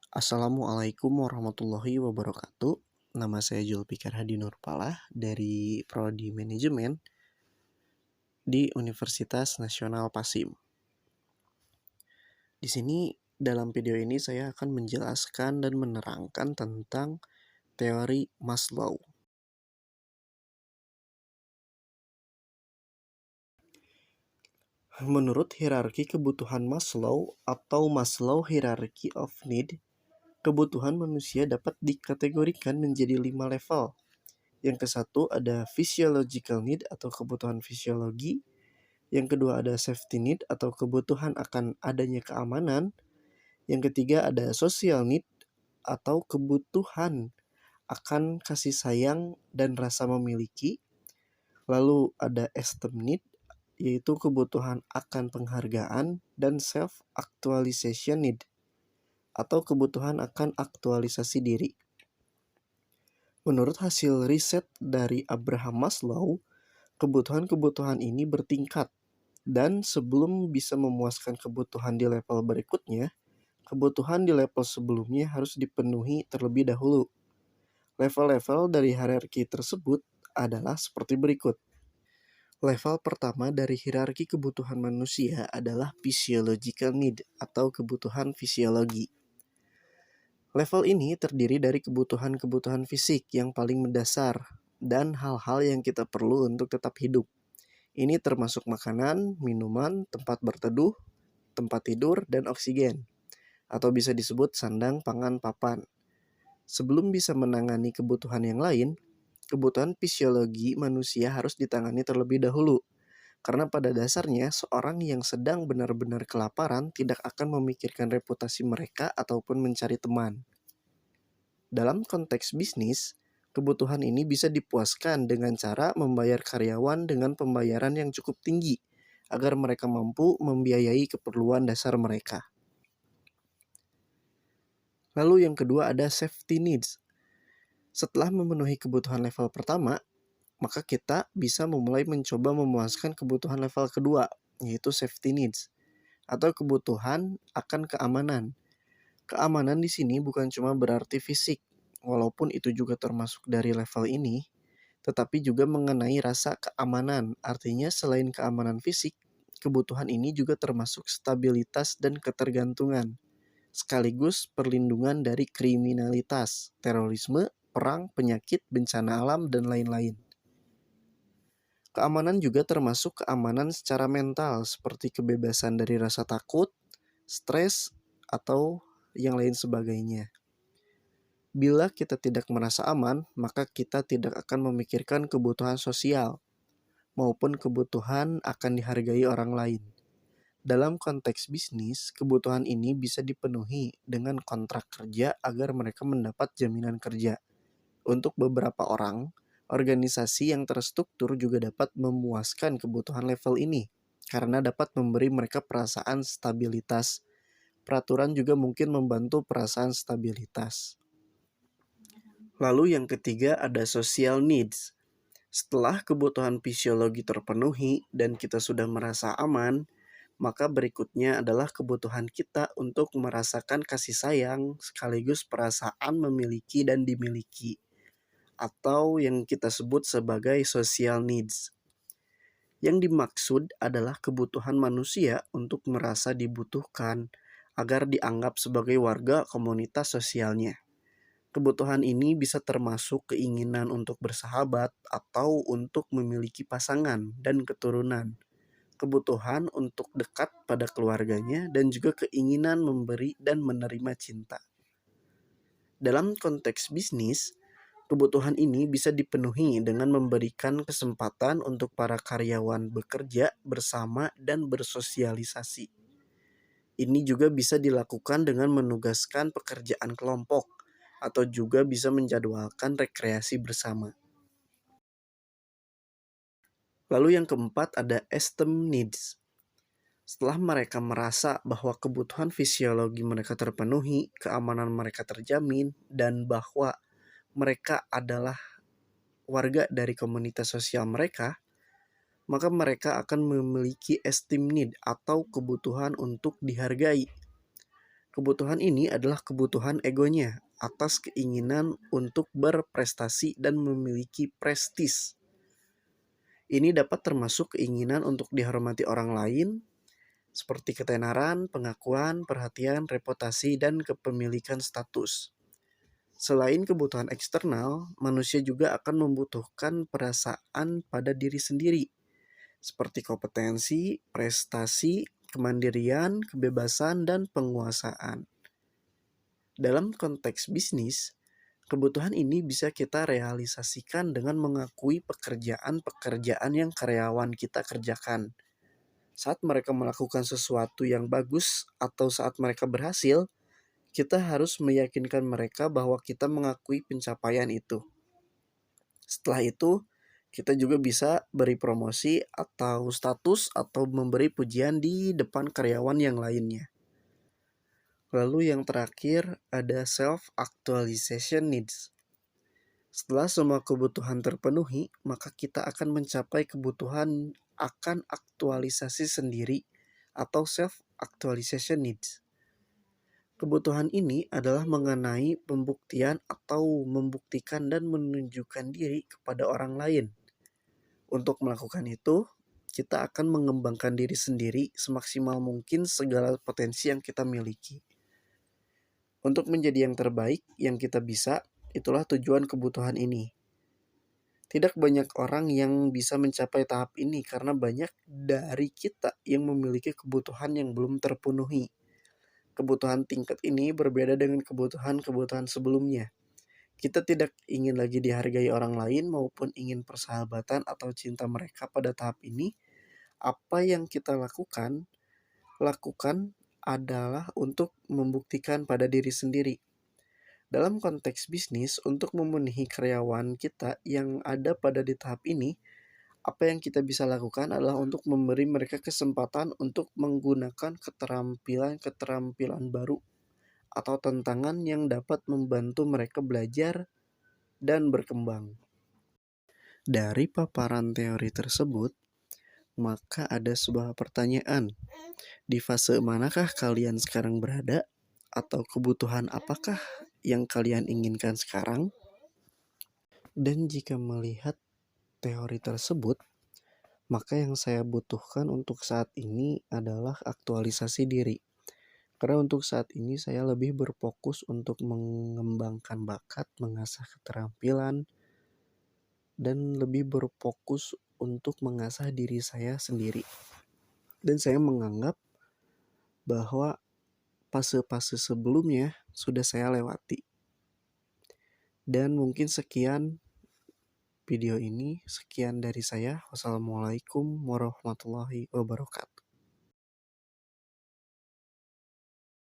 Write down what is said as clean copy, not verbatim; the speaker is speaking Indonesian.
Assalamualaikum warahmatullahi wabarakatuh. Nama saya Julfikar Hadi Nurpalah dari Prodi Manajemen di Universitas Nasional Pasim. Di sini dalam video ini saya akan menjelaskan dan menerangkan tentang teori Maslow. Menurut hierarki kebutuhan Maslow atau Maslow Hierarchy of Need, kebutuhan manusia dapat dikategorikan menjadi 5 level. Yang ke satu ada physiological need atau kebutuhan fisiologi. Yang kedua ada safety need atau kebutuhan akan adanya keamanan. Yang ketiga ada social need atau kebutuhan akan kasih sayang dan rasa memiliki. Lalu ada esteem need yaitu kebutuhan akan penghargaan, dan self-actualization need atau kebutuhan akan aktualisasi diri. Menurut hasil riset dari Abraham Maslow, kebutuhan-kebutuhan ini bertingkat, dan sebelum bisa memuaskan kebutuhan di level berikutnya, kebutuhan di level sebelumnya harus dipenuhi terlebih dahulu. Level-level dari hierarki tersebut adalah seperti berikut. Level pertama dari hierarki kebutuhan manusia adalah physiological need atau kebutuhan fisiologi. Level ini terdiri dari kebutuhan-kebutuhan fisik yang paling mendasar dan hal-hal yang kita perlu untuk tetap hidup. Ini termasuk makanan, minuman, tempat berteduh, tempat tidur, dan oksigen, atau bisa disebut sandang, pangan, papan. Sebelum bisa menangani kebutuhan yang lain, kebutuhan fisiologi manusia harus ditangani terlebih dahulu. Karena pada dasarnya, seorang yang sedang benar-benar kelaparan tidak akan memikirkan reputasi mereka ataupun mencari teman. Dalam konteks bisnis, kebutuhan ini bisa dipuaskan dengan cara membayar karyawan dengan pembayaran yang cukup tinggi agar mereka mampu membiayai keperluan dasar mereka. Lalu yang kedua ada safety needs. Setelah memenuhi kebutuhan level pertama, maka kita bisa mulai mencoba memuaskan kebutuhan level kedua, yaitu safety needs atau kebutuhan akan keamanan. Keamanan di sini bukan cuma berarti fisik, walaupun itu juga termasuk dari level ini, tetapi juga mengenai rasa keamanan. Artinya selain keamanan fisik, kebutuhan ini juga termasuk stabilitas dan ketergantungan, sekaligus perlindungan dari kriminalitas, terorisme, perang, penyakit, bencana alam, dan lain-lain. Keamanan juga termasuk keamanan secara mental, seperti kebebasan dari rasa takut, stres, atau yang lain sebagainya. Bila kita tidak merasa aman, maka kita tidak akan memikirkan kebutuhan sosial maupun kebutuhan akan dihargai orang lain. Dalam konteks bisnis, kebutuhan ini bisa dipenuhi dengan kontrak kerja agar mereka mendapat jaminan kerja. Untuk beberapa orang, organisasi yang terstruktur juga dapat memuaskan kebutuhan level ini karena dapat memberi mereka perasaan stabilitas. Peraturan juga mungkin membantu perasaan stabilitas. Lalu yang ketiga ada social needs. Setelah kebutuhan fisiologi terpenuhi dan kita sudah merasa aman, maka berikutnya adalah kebutuhan kita untuk merasakan kasih sayang sekaligus perasaan memiliki dan dimiliki, atau yang kita sebut sebagai social needs. Yang dimaksud adalah kebutuhan manusia untuk merasa dibutuhkan agar dianggap sebagai warga komunitas sosialnya. Kebutuhan ini bisa termasuk keinginan untuk bersahabat atau untuk memiliki pasangan dan keturunan, kebutuhan untuk dekat pada keluarganya, dan juga keinginan memberi dan menerima cinta. Dalam konteks bisnis, kebutuhan ini bisa dipenuhi dengan memberikan kesempatan untuk para karyawan bekerja bersama dan bersosialisasi. Ini juga bisa dilakukan dengan menugaskan pekerjaan kelompok atau juga bisa menjadwalkan rekreasi bersama. Lalu yang keempat ada esteem needs. Setelah mereka merasa bahwa kebutuhan fisiologi mereka terpenuhi, keamanan mereka terjamin, dan bahwa mereka adalah warga dari komunitas sosial mereka, maka mereka akan memiliki esteem need atau kebutuhan untuk dihargai. Kebutuhan ini adalah kebutuhan egonya atas keinginan untuk berprestasi dan memiliki prestis. Ini dapat termasuk keinginan untuk dihormati orang lain, seperti ketenaran, pengakuan, perhatian, reputasi, dan kepemilikan status. Selain kebutuhan eksternal, manusia juga akan membutuhkan perasaan pada diri sendiri, seperti kompetensi, prestasi, kemandirian, kebebasan, dan penguasaan. Dalam konteks bisnis, kebutuhan ini bisa kita realisasikan dengan mengakui pekerjaan-pekerjaan yang karyawan kita kerjakan. Saat mereka melakukan sesuatu yang bagus atau saat mereka berhasil, kita harus meyakinkan mereka bahwa kita mengakui pencapaian itu. Setelah itu, kita juga bisa beri promosi atau status atau memberi pujian di depan karyawan yang lainnya. Lalu yang terakhir ada self-actualization needs. Setelah semua kebutuhan terpenuhi, maka kita akan mencapai kebutuhan akan aktualisasi sendiri atau self-actualization needs. Kebutuhan ini adalah mengenai pembuktian atau membuktikan dan menunjukkan diri kepada orang lain. Untuk melakukan itu, kita akan mengembangkan diri sendiri semaksimal mungkin segala potensi yang kita miliki. Untuk menjadi yang terbaik yang kita bisa, itulah tujuan kebutuhan ini. Tidak banyak orang yang bisa mencapai tahap ini karena banyak dari kita yang memiliki kebutuhan yang belum terpenuhi. Kebutuhan tingkat ini berbeda dengan kebutuhan-kebutuhan sebelumnya. Kita tidak ingin lagi dihargai orang lain maupun ingin persahabatan atau cinta mereka pada tahap ini. Apa yang kita lakukan adalah untuk membuktikan pada diri sendiri. Dalam konteks bisnis, untuk memenuhi karyawan kita yang ada pada di tahap ini, apa yang kita bisa lakukan adalah untuk memberi mereka kesempatan untuk menggunakan keterampilan baru atau tantangan yang dapat membantu mereka belajar dan berkembang. Dari paparan teori tersebut, maka ada sebuah pertanyaan. Di fase manakah kalian sekarang berada? Atau kebutuhan apakah yang kalian inginkan sekarang? Dan jika melihat teori tersebut, maka yang saya butuhkan untuk saat ini adalah aktualisasi diri. Karena untuk saat ini saya lebih berfokus untuk mengembangkan bakat, mengasah keterampilan, dan lebih berfokus untuk mengasah diri saya sendiri. Dan saya menganggap bahwa fase-fase sebelumnya sudah saya lewati. Dan mungkin sekian video ini, sekian dari saya. Wassalamualaikum warahmatullahi wabarakatuh.